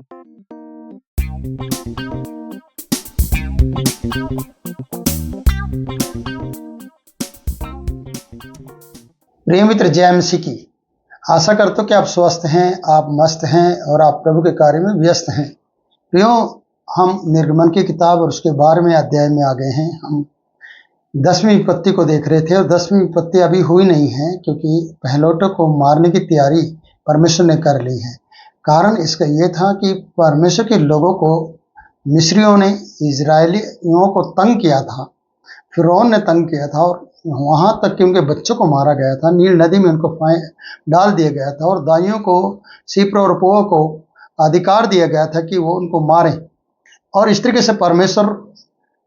प्रिय मित्र, जय मसीह की। आशा करता हूं कि आप स्वस्थ हैं, आप मस्त हैं और आप प्रभु के कार्य में व्यस्त हैं। प्रियो, हम निर्गमन की किताब और उसके 12वें अध्याय में आ गए हैं। हम 10वीं विपत्ति को देख रहे थे और 10वीं विपत्ति अभी हुई नहीं है, क्योंकि पहलौठों को मारने की तैयारी परमेश्वर ने कर ली है। कारण इसका ये था कि परमेश्वर के लोगों को मिस्रियों ने, इजरायलियों को तंग किया था, फिरौन ने तंग किया था और वहाँ तक कि उनके बच्चों को मारा गया था। नील नदी में उनको डाल दिया गया था और दाइयों को, सीपरों और पोओं को अधिकार दिया गया था कि वो उनको मारें। और इस तरीके से परमेश्वर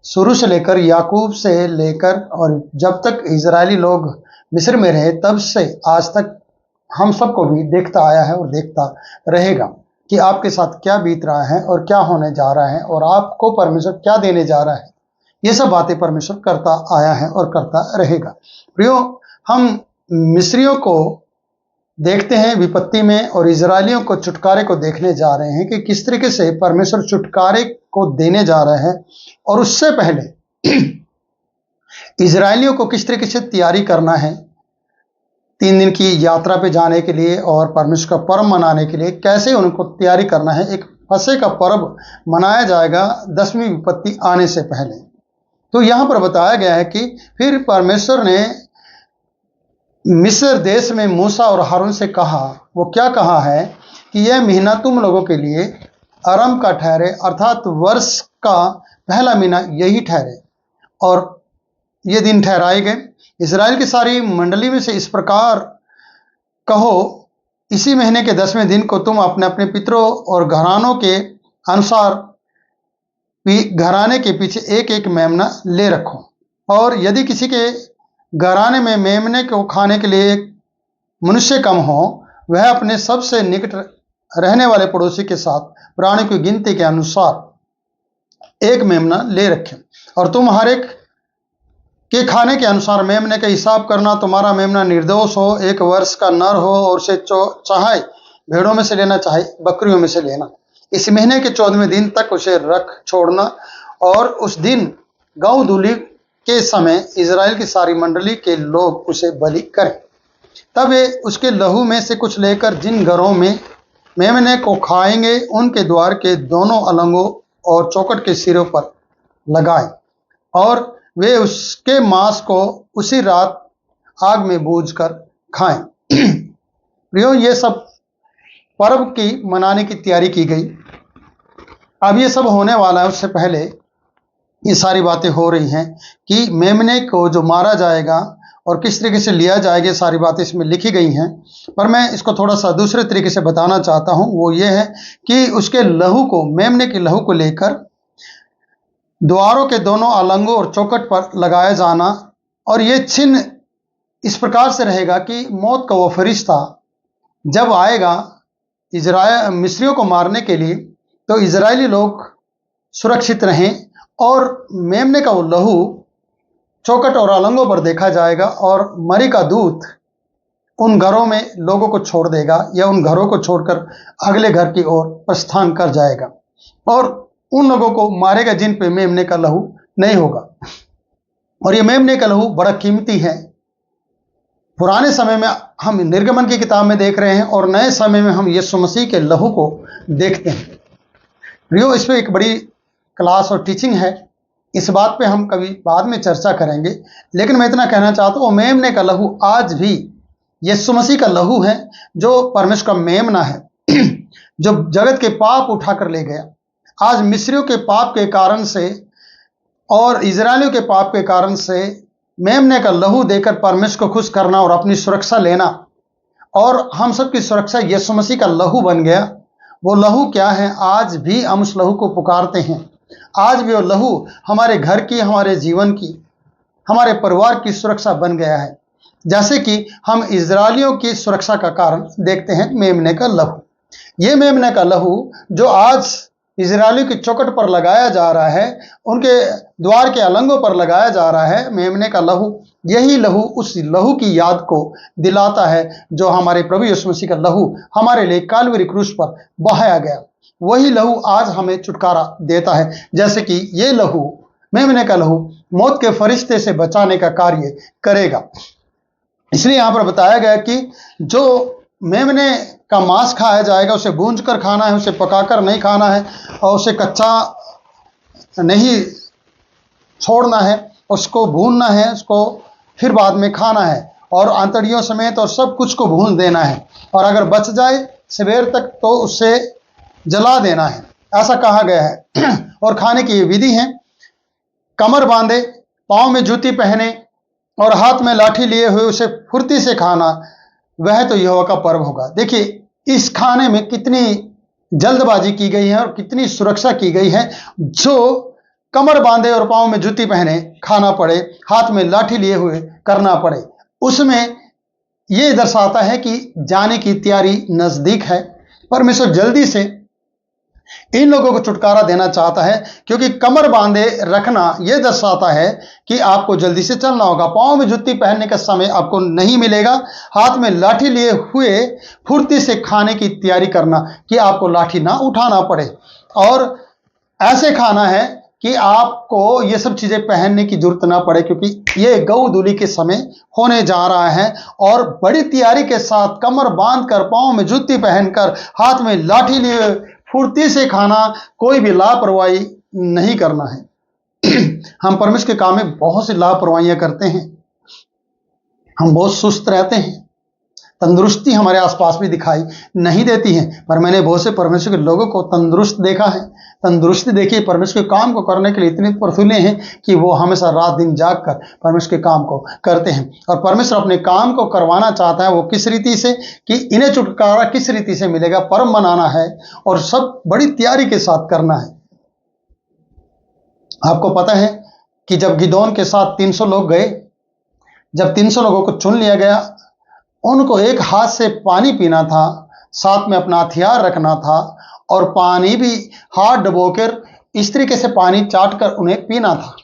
शुरू से लेकर, याकूब से लेकर और जब तक इजरायली लोग मिस्र में रहे तब से आज तक हम सबको भी देखता आया है और देखता रहेगा कि आपके साथ क्या बीत रहा है और क्या होने जा रहा है और आपको परमेश्वर क्या देने जा रहा है। ये सब बातें परमेश्वर करता आया है और करता रहेगा। प्रियो, हम मिस्रियों को देखते हैं विपत्ति में और इजरायलियों को छुटकारे को देखने जा रहे हैं कि किस तरीके से परमेश्वर छुटकारे को देने जा रहा है। और उससे पहले इजरायलियों को किस तरीके से तैयारी करना है 3 दिन की यात्रा पे जाने के लिए और परमेश्वर का पर्व मनाने के लिए, कैसे उनको तैयारी करना है। एक फसह का पर्व मनाया जाएगा 10वीं विपत्ति आने से पहले। तो यहाँ पर बताया गया है कि फिर परमेश्वर ने मिस्र देश में मूसा और हारून से कहा। वो क्या कहा है कि यह महीना तुम लोगों के लिए आरंभ का ठहरे, अर्थात वर्ष का पहला महीना यही ठहरे। और ये दिन ठहराए गए। इजराइल की सारी मंडली में से इस प्रकार कहो, इसी महीने के 10वें दिन को तुम अपने अपने पितरों और घरानों के अनुसार घराने के पीछे एक एक मेमना ले रखो। और यदि किसी के घराने में मेमने को खाने के लिए मनुष्य कम हो, वह अपने सबसे निकट रहने वाले पड़ोसी के साथ प्राणी की गिनती के अनुसार एक मेमना ले रखे। और तुम हर एक के खाने के अनुसार मेमने का हिसाब करना। तुम्हारा मेमना निर्दोष हो, 1 वर्ष का नर हो और उसे चाहे भेड़ों में से लेना चाहे बकरियों में से लेना। इस महीने के 14वें दिन तक उसे रख छोड़ना। और उस दिन गौ धूलि के समय इजराइल की सारी मंडली के लोग उसे बलि करें। तब वे उसके लहू में से कुछ लेकर जिन घरों में मेमने को खाएंगे उनके द्वार के दोनों अलंगों और चौखट के सिरों पर लगाएं और वे उसके मांस को उसी रात आग में भूनकर खाएं। प्रियो, ये सब पर्व की मनाने की तैयारी की गई। अब ये सब होने वाला है। उससे पहले ये सारी बातें हो रही हैं कि मेमने को जो मारा जाएगा और किस तरीके से लिया जाएगा, सारी बातें इसमें लिखी गई हैं। पर मैं इसको थोड़ा सा दूसरे तरीके से बताना चाहता हूं। वो ये है कि उसके लहू को, मेमने के लहू को लेकर द्वारों के दोनों अलंगों और चौखट पर लगाया जाना। और ये चिन्ह इस प्रकार से रहेगा कि मौत का वो फरिश्ता जब आएगा मिस्रियों को मारने के लिए, तो इजरायली लोग सुरक्षित रहें और मेमने का वो लहू चौखट और अलंगों पर देखा जाएगा और मरी का दूत उन घरों में लोगों को छोड़ देगा या उन घरों को छोड़कर अगले घर की ओर प्रस्थान कर जाएगा और उन लोगों को मारेगा जिन पे मेमने का लहू नहीं होगा। और ये मेमने का लहू बड़ा कीमती है। पुराने समय में हम निर्गमन की किताब में देख रहे हैं और नए समय में हम यीशु मसीह के लहू को देखते हैं। प्रियो, इस पर एक बड़ी क्लास और टीचिंग है। इस बात पे हम कभी बाद में चर्चा करेंगे, लेकिन मैं इतना कहना चाहता हूँ, मेमने का लहू आज भी यीशु मसीह का लहू है, जो परमेश्वर का मेमना है, जो जगत के पाप उठाकर ले गया। आज मिस्रियों के पाप के कारण से और इजरायलियों के पाप के कारण से मेमने का लहू देकर परमेश्वर को खुश करना और अपनी सुरक्षा लेना, और हम सब की सुरक्षा यीशु मसीह का लहू बन गया। वो लहू क्या है? आज भी हम उस लहू को पुकारते हैं। आज भी वो लहू हमारे घर की, हमारे जीवन की, हमारे परिवार की सुरक्षा बन गया है। जैसे कि हम इजरायलियों की सुरक्षा का कारण देखते हैं मेमने का लहू। ये मेमने का लहू जो आज इजरायलियों की चौखट पर लगाया जा रहा है, उनके द्वार के अलंगों पर लगाया जा रहा है मेमने का लहू। यही लहू उस लहू की याद को दिलाता है जो हमारे प्रभु यीशु मसीह का लहू हमारे लिए काल्वरी क्रूस पर बहाया गया। वही लहू आज हमें छुटकारा देता है, जैसे कि ये लहू, मेमने का लहू, मौत के फरिश्ते से बचाने का कार्य करेगा। इसलिए यहाँ पर बताया गया कि जो मेमने का मांस खाया जाएगा उसे भूंज कर खाना है, उसे पकाकर नहीं खाना है और उसे कच्चा नहीं छोड़ना है, उसको भूनना है, उसको फिर बाद में खाना है और आंतड़ियों समेत और सब कुछ को भून देना है, और अगर बच जाए सवेर तक तो उसे जला देना है, ऐसा कहा गया है। और खाने की ये विधि है, कमर बांधे, पाँव में जूती पहने और हाथ में लाठी लिए हुए उसे फुर्ती से खाना, वह तो यहोवा का पर्व होगा। देखिए इस खाने में कितनी जल्दबाजी की गई है और कितनी सुरक्षा की गई है। जो कमर बांधे और पाँव में जूती पहने खाना पड़े, हाथ में लाठी लिए हुए करना पड़े, उसमें यह दर्शाता है कि जाने की तैयारी नजदीक है। परमेश्वर जल्दी से इन लोगों को छुटकारा देना चाहता है, क्योंकि कमर बांधे रखना यह दर्शाता है कि आपको जल्दी से चलना होगा। पाँव में जूती पहनने का समय आपको नहीं मिलेगा। हाथ में लाठी लिए हुए फुर्ती से खाने की तैयारी करना कि आपको लाठी ना उठाना पड़े, और ऐसे खाना है कि आपको ये सब चीजें पहनने की जरूरत ना पड़े, क्योंकि ये गऊ-दूली के समय होने जा रहा है। और बड़ी तैयारी के साथ कमर बांधकर, पाँव में जूती पहनकर, हाथ में लाठी लिए फुर्ती से खाना, कोई भी लापरवाही नहीं करना है। हम परमेश्वर के काम में बहुत सी लापरवाहियां करते हैं, हम बहुत सुस्त रहते हैं, तंदुरुस्ती हमारे आसपास भी दिखाई नहीं देती है। पर मैंने बहुत से परमेश्वर के लोगों को तंदुरुस्त देखा है। तंदुरुस्ती देखिए, परमेश्वर के काम को करने के लिए इतने प्रफुल्ल हैं कि वो हमेशा रात दिन जाग कर परमेश्वर के काम को करते हैं। और परमेश्वर अपने काम को करवाना चाहता है, वो किस रीति से, कि इन्हें छुटकारा किस रीति से मिलेगा, पर्व मनाना है और सब बड़ी तैयारी के साथ करना है। आपको पता है कि जब गिदोन के साथ 300 लोग गए, जब 300 लोगों को चुन लिया गया, उनको एक हाथ से पानी पीना था, साथ में अपना हथियार रखना था, और पानी भी हाथ डुबोकर इस तरीके से पानी चाट कर उन्हें पीना था,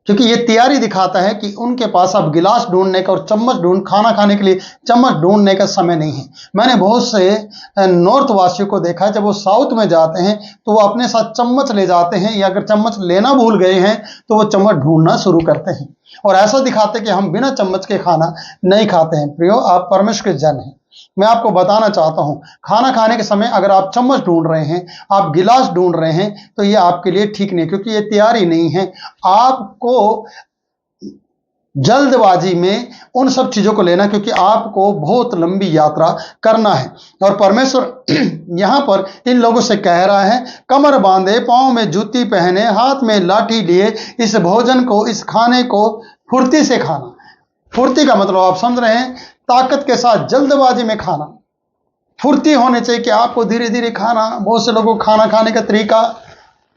क्योंकि ये तैयारी दिखाता है कि उनके पास अब गिलास ढूंढने का और चम्मच खाना खाने के लिए चम्मच ढूंढने का समय नहीं है। मैंने बहुत से नॉर्थ वासियों को देखा, जब वो साउथ में जाते हैं तो वो अपने साथ चम्मच ले जाते हैं, या अगर चम्मच लेना भूल गए हैं तो वो चम्मच ढूंढना शुरू करते हैं और ऐसा दिखाते कि हम बिना चम्मच के खाना नहीं खाते हैं। प्रियो, आप परमेश्वर के जन हैं। मैं आपको बताना चाहता हूं, खाना खाने के समय अगर आप चम्मच ढूंढ रहे हैं, आप गिलास ढूंढ रहे हैं, तो ये आपके लिए ठीक नहीं, क्योंकि ये तैयारी नहीं है। आपको जल्दबाजी में उन सब चीजों को लेना, क्योंकि आपको बहुत लंबी यात्रा करना है। और परमेश्वर यहां पर इन लोगों से कह रहा है, कमर बांधे, पांव में जूती पहने, हाथ में लाठी लिए, इस भोजन को, इस खाने को फुर्ती से खाना। फुर्ती का मतलब आप समझ रहे हैं, ताकत के साथ, जल्दबाजी में खाना। फुर्ती होने चाहिए कि आपको धीरे धीरे खाना। बहुत से लोगों को खाना खाने का तरीका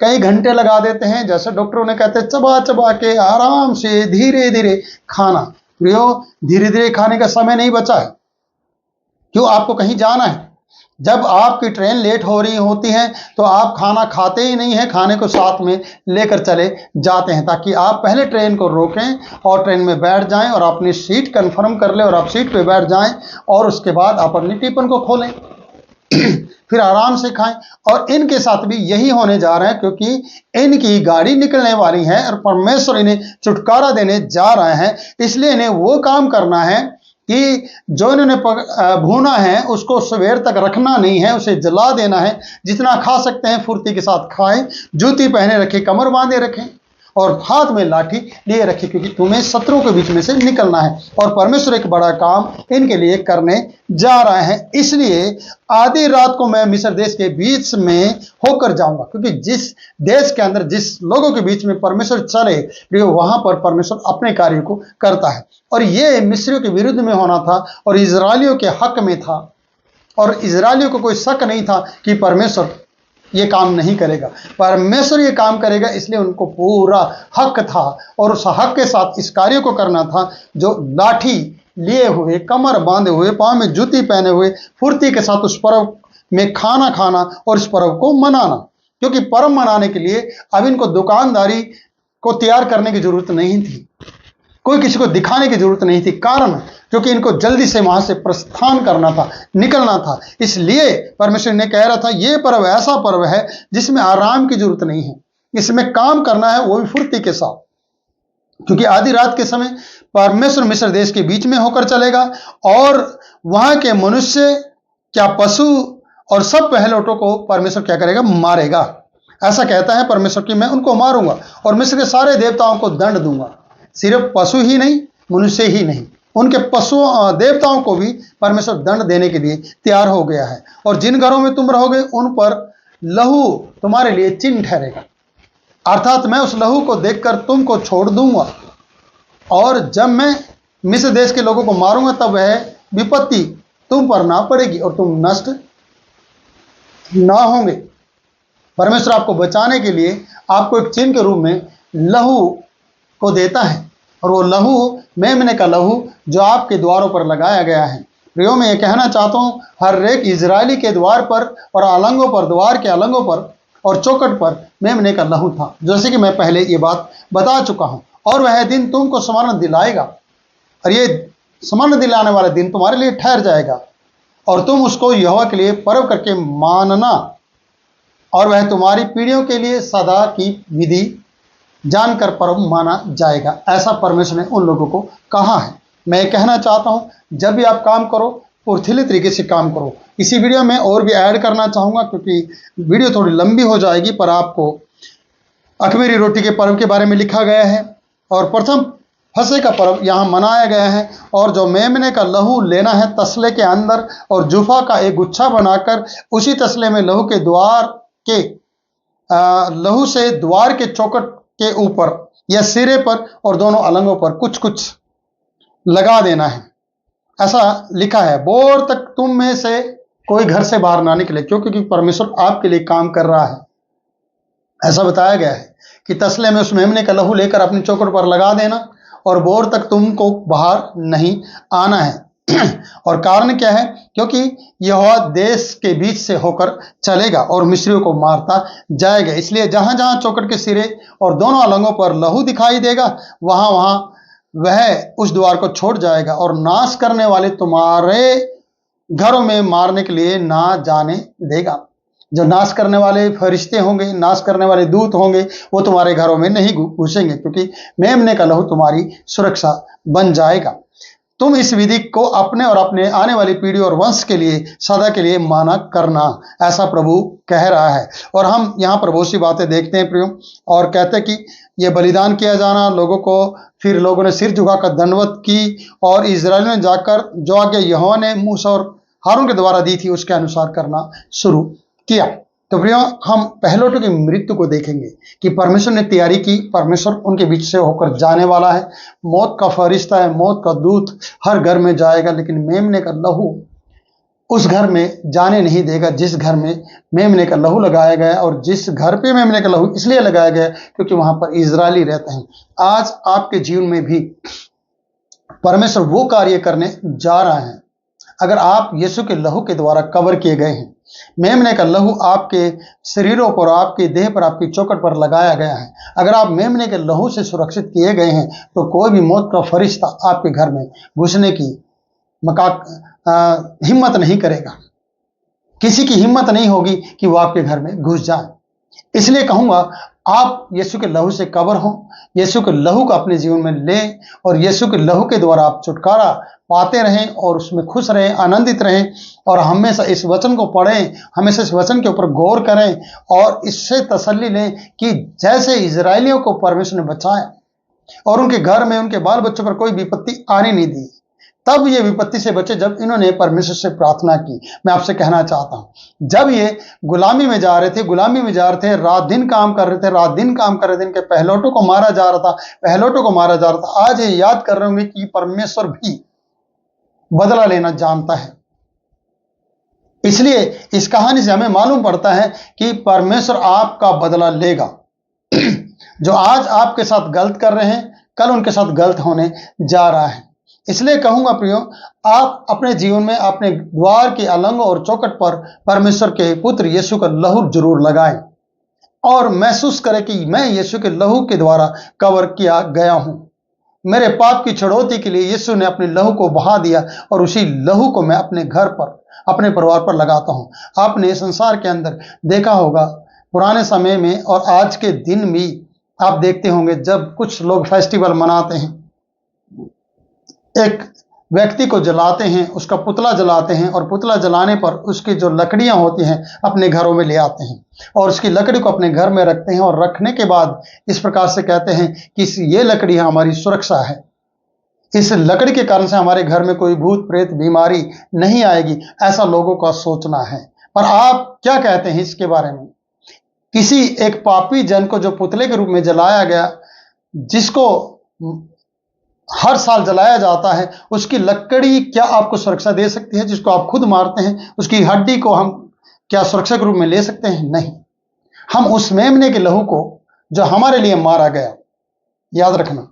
कई घंटे लगा देते हैं, जैसे डॉक्टरों ने कहते हैं चबा चबा के आराम से धीरे धीरे खाना। प्रियो, धीरे धीरे खाने का समय नहीं बचा है। क्यों? आपको कहीं जाना है। जब आपकी ट्रेन लेट हो रही होती है तो आप खाना खाते ही नहीं हैं, खाने को साथ में लेकर चले जाते हैं, ताकि आप पहले ट्रेन को रोकें और ट्रेन में बैठ जाएं और अपनी सीट कंफर्म कर लें और आप सीट पे बैठ जाएं, और उसके बाद आप अपनी टिफिन को खोलें, फिर आराम से खाएं। और इनके साथ भी यही होने जा रहा है, क्योंकि इनकी गाड़ी निकलने वाली है और परमेश्वर इन्हें छुटकारा देने जा रहे हैं। इसलिए इन्हें वो काम करना है कि जो इन्होंने भूना है उसको सवेर तक रखना नहीं है, उसे जला देना है। जितना खा सकते हैं फुर्ती के साथ खाएं, जूती पहने रखें, कमर बांधे रखें और हाथ में लाठी लिए रखें, क्योंकि तुम्हें शत्रुओं के बीच में से निकलना है और परमेश्वर एक बड़ा काम इनके लिए करने जा रहा है। इसलिए आधी रात को मैं मिस्र देश के बीच में होकर जाऊंगा, क्योंकि जिस देश के अंदर, जिस लोगों के बीच में परमेश्वर चले, वहां पर परमेश्वर अपने कार्य को करता है। और ये मिस्रियों के विरुद्ध में होना था और इजरायलियों के हक में था, और इजरायलियों को कोई शक नहीं था कि परमेश्वर ये काम नहीं करेगा। परमेश्वर ये काम करेगा, इसलिए उनको पूरा हक था और उस हक के साथ इस कार्य को करना था, जो लाठी लिए हुए, कमर बांधे हुए, पांव में जूती पहने हुए, फुर्ती के साथ उस पर्व में खाना खाना और इस पर्व को मनाना। क्योंकि पर्व मनाने के लिए अब इनको दुकानदारी को तैयार करने की जरूरत नहीं थी, कोई किसी को दिखाने की जरूरत नहीं थी। कारण क्योंकि इनको जल्दी से वहां से प्रस्थान करना था, निकलना था। इसलिए परमेश्वर ने कह रहा था ये पर्व ऐसा पर्व है जिसमें आराम की जरूरत नहीं है, इसमें काम करना है, वो भी फुर्ती के साथ। क्योंकि आधी रात के समय परमेश्वर मिस्र देश के बीच में होकर चलेगा और वहां के मनुष्य, क्या पशु और सब पहलौठों को परमेश्वर क्या करेगा, मारेगा। ऐसा कहता है परमेश्वर कि मैं उनको मारूंगा और मिस्र के सारे देवताओं को दंड दूंगा। सिर्फ पशु ही नहीं, मनुष्य ही नहीं, उनके पशुओं देवताओं को भी परमेश्वर दंड देने के लिए तैयार हो गया है। और जिन घरों में तुम रहोगे उन पर लहू तुम्हारे लिए चिन्ह ठहरेगा, अर्थात मैं उस लहू को देखकर तुमको छोड़ दूंगा। और जब मैं मिस्र देश के लोगों को मारूंगा तब वह विपत्ति तुम पर ना पड़ेगी और तुम नष्ट ना होंगे। परमेश्वर आपको बचाने के लिए आपको एक चिन्ह के रूप में लहू को देता है, और वो लहू मेमने का लहू जो आपके द्वारों पर लगाया गया है। प्रियो, मैं ये कहना चाहता हूँ, हर एक इजरायली के द्वार पर और अलंगों पर, द्वार के अलंगों पर और चौखट पर मेमने का लहू था, जैसे कि मैं पहले ये बात बता चुका हूँ। और वह दिन तुमको स्मरण दिलाएगा, और ये स्मरण दिलाने वाला दिन तुम्हारे लिए ठहर जाएगा और तुम उसको यहोवा के लिए पर्व करके मानना, और वह तुम्हारी पीढ़ियों के लिए सदा की विधि जानकर पर्व माना जाएगा। ऐसा परमेश्वर ने उन लोगों को कहा है। मैं कहना चाहता हूं, जब भी आप काम करो फुर्तीले तरीके से काम करो। इसी वीडियो में और भी ऐड करना चाहूंगा क्योंकि वीडियो थोड़ी लंबी हो जाएगी, पर आपको अखमीरी रोटी के पर्व के बारे में लिखा गया है और प्रथम फसह का पर्व यहाँ मनाया गया है। और जो मेमने का लहू लेना है तसले के अंदर और जुफा का एक गुच्छा बनाकर उसी तसले में लहू के द्वार के लहू से द्वार के चौखट के ऊपर या सिरे पर और दोनों अलंगों पर कुछ कुछ लगा देना है। ऐसा लिखा है, बोर तक तुम में से कोई घर से बाहर ना निकले, क्योंकि परमेश्वर आपके लिए काम कर रहा है। ऐसा बताया गया है कि तसले में उस मेमने का लहू लेकर अपनी चौखट पर लगा देना और बोर तक तुमको बाहर नहीं आना है। और कारण क्या है? क्योंकि यहोवा देश के बीच से होकर चलेगा और मिस्रियों को मारता जाएगा। इसलिए जहां जहां चौखट के सिरे और दोनों अलंगों पर लहू दिखाई देगा वहां वहां वह उस द्वार को छोड़ जाएगा और नाश करने वाले तुम्हारे घरों में मारने के लिए ना जाने देगा। जो नाश करने वाले फरिश्ते होंगे, नाश करने वाले दूत होंगे, वो तुम्हारे घरों में नहीं घुसेंगे, क्योंकि मेमने का लहू तुम्हारी सुरक्षा बन जाएगा। तुम इस विधि को अपने और अपने आने वाली पीढ़ी और वंश के लिए सदा के लिए माना करना, ऐसा प्रभु कह रहा है। और हम यहाँ पर बहुत सी बातें देखते हैं प्रियो, और कहते हैं कि ये बलिदान किया जाना लोगों को, फिर लोगों ने सिर झुकाकर दंडवत की और इजराइल में जाकर जो आज्ञा यहोवा ने मूसा और हारून के द्वारा दी थी उसके अनुसार करना शुरू किया। तो प्रियो, हम पहलौठों की मृत्यु को देखेंगे कि परमेश्वर ने तैयारी की, परमेश्वर उनके बीच से होकर जाने वाला है। मौत का फरिश्ता है, मौत का दूत हर घर में जाएगा, लेकिन मेमने का लहू उस घर में जाने नहीं देगा जिस घर में मेमने का लहू लगाया गया। और जिस घर पे मेमने का लहू इसलिए लगाया गया क्योंकि वहां पर इजरायली रहते हैं। आज आपके जीवन में भी परमेश्वर वो कार्य करने जा रहा है। अगर आप यीशु के लहू के द्वारा कवर किए गए हैं, मेमने का लहू आपके शरीरों पर, आपके देह पर, आपकी चौखट पर लगाया गया है, अगर आप मेमने के लहू से सुरक्षित किए गए हैं, तो कोई भी मौत का फरिश्ता आपके घर में घुसने की हिम्मत नहीं करेगा। किसी की हिम्मत नहीं होगी कि वो आपके घर में घुस जाए। इसलिए कहूंगा, आप यीशु के लहू से कवर हो, यीशु के लहू को अपने जीवन में लें और यीशु के लहू के द्वारा आप छुटकारा पाते रहें और उसमें खुश रहें, आनंदित रहें। और हमेशा इस वचन को पढ़ें, हमेशा इस वचन के ऊपर गौर करें और इससे तसल्ली लें कि जैसे इजरायलियों को परमेश्वर ने बचाया और उनके घर में, उनके बाल बच्चों पर कोई विपत्ति आने नहीं दी, तब ये विपत्ति से बचे जब इन्होंने परमेश्वर से प्रार्थना की। मैं आपसे कहना चाहता हूं, जब ये गुलामी में जा रहे थे, रात दिन काम कर रहे थे, इनके पहलौठों को मारा जा रहा था। आज ये याद कर रहे होंगे कि परमेश्वर भी बदला लेना जानता है। इसलिए इस कहानी से हमें मालूम पड़ता है कि परमेश्वर आपका बदला लेगा। जो आज आपके साथ गलत कर रहे हैं, कल उनके साथ गलत होने जा रहा है। इसलिए कहूंगा प्रियो, आप अपने जीवन में अपने द्वार के अलंग और चौखट पर परमेश्वर के पुत्र यीशु का लहू जरूर लगाएं। और महसूस करे कि मैं यीशु के लहू के द्वारा कवर किया गया हूं। मेरे पाप की छुड़ौती के लिए यीशु ने अपने लहू को बहा दिया और उसी लहू को मैं अपने घर पर, अपने परिवार पर लगाता हूं। आपने संसार के अंदर देखा होगा, पुराने समय में और आज के दिन भी आप देखते होंगे, जब कुछ लोग फेस्टिवल मनाते हैं, एक व्यक्ति को जलाते हैं, उसका पुतला जलाते हैं और पुतला जलाने पर उसकी जो लकड़ियां होती हैं अपने घरों में ले आते हैं और उसकी लकड़ी को अपने घर में रखते हैं और रखने के बाद इस प्रकार से कहते हैं कि ये लकड़ी हमारी सुरक्षा है, इस लकड़ी के कारण से हमारे घर में कोई भूत प्रेत बीमारी नहीं आएगी, ऐसा लोगों का सोचना है। पर आप क्या कहते हैं इसके बारे में? किसी एक पापी जन को जो पुतले के रूप में जलाया गया, जिसको हर साल जलाया जाता है, उसकी लकड़ी क्या आपको सुरक्षा दे सकती है? जिसको आप खुद मारते हैं, उसकी हड्डी को हम क्या सुरक्षा के रूप में ले सकते हैं? नहीं। हम उस मेमने के लहू को जो हमारे लिए मारा गया, याद रखना,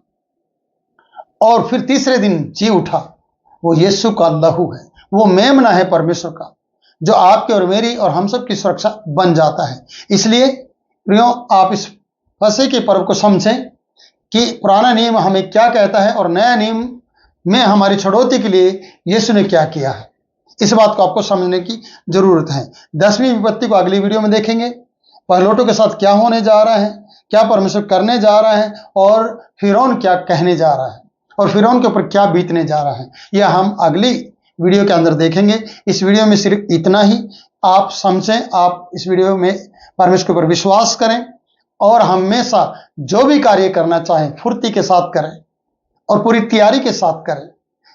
और फिर तीसरे दिन जी उठा, वो यीशु का लहू है, वो मेमना है परमेश्वर का, जो आपके और मेरी और हम सब की सुरक्षा बन जाता है। इसलिए प्रियो, आप इस फसह के पर्व को समझें कि पुराना नियम हमें क्या कहता है और नया नियम में हमारी छुड़ौती के लिए यीशु ने क्या किया है। इस बात को आपको समझने की जरूरत है। 10वीं विपत्ति को अगली वीडियो में देखेंगे। पहिलौठों के साथ क्या होने जा रहा है, क्या परमेश्वर करने जा रहा है, और फिरौन क्या कहने जा रहा है, और फिरौन के ऊपर क्या बीतने जा रहा है, यह हम अगली वीडियो के अंदर देखेंगे। इस वीडियो में सिर्फ इतना ही आप समझें। आप इस वीडियो में परमेश्वर के ऊपर विश्वास करें और हमेशा जो भी कार्य करना चाहें फुर्ती के साथ करें और पूरी तैयारी के साथ करें।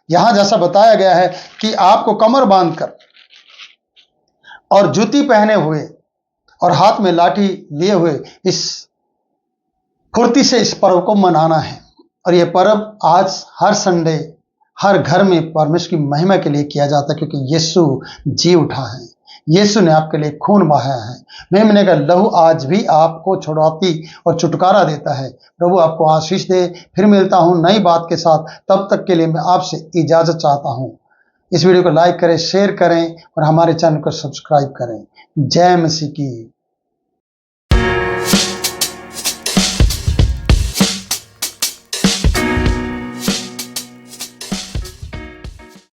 यहां जैसा बताया गया है कि आपको कमर बांधकर और जूती पहने हुए और हाथ में लाठी लिए हुए इस फुर्ती से इस पर्व को मनाना है। और यह पर्व आज हर संडे हर घर में परमेश्वर की महिमा के लिए किया जाता है, क्योंकि यीशु जी उठा है, यीशु ने आपके लिए खून बहाया है। मेमने का लहू आज भी आपको छुड़ौती और छुटकारा देता है। प्रभु आपको आशीष दे। फिर मिलता हूं नई बात के साथ, तब तक के लिए मैं आपसे इजाजत चाहता हूं। इस वीडियो को लाइक करें, शेयर करें और हमारे चैनल को सब्सक्राइब करें। जय मसीह की।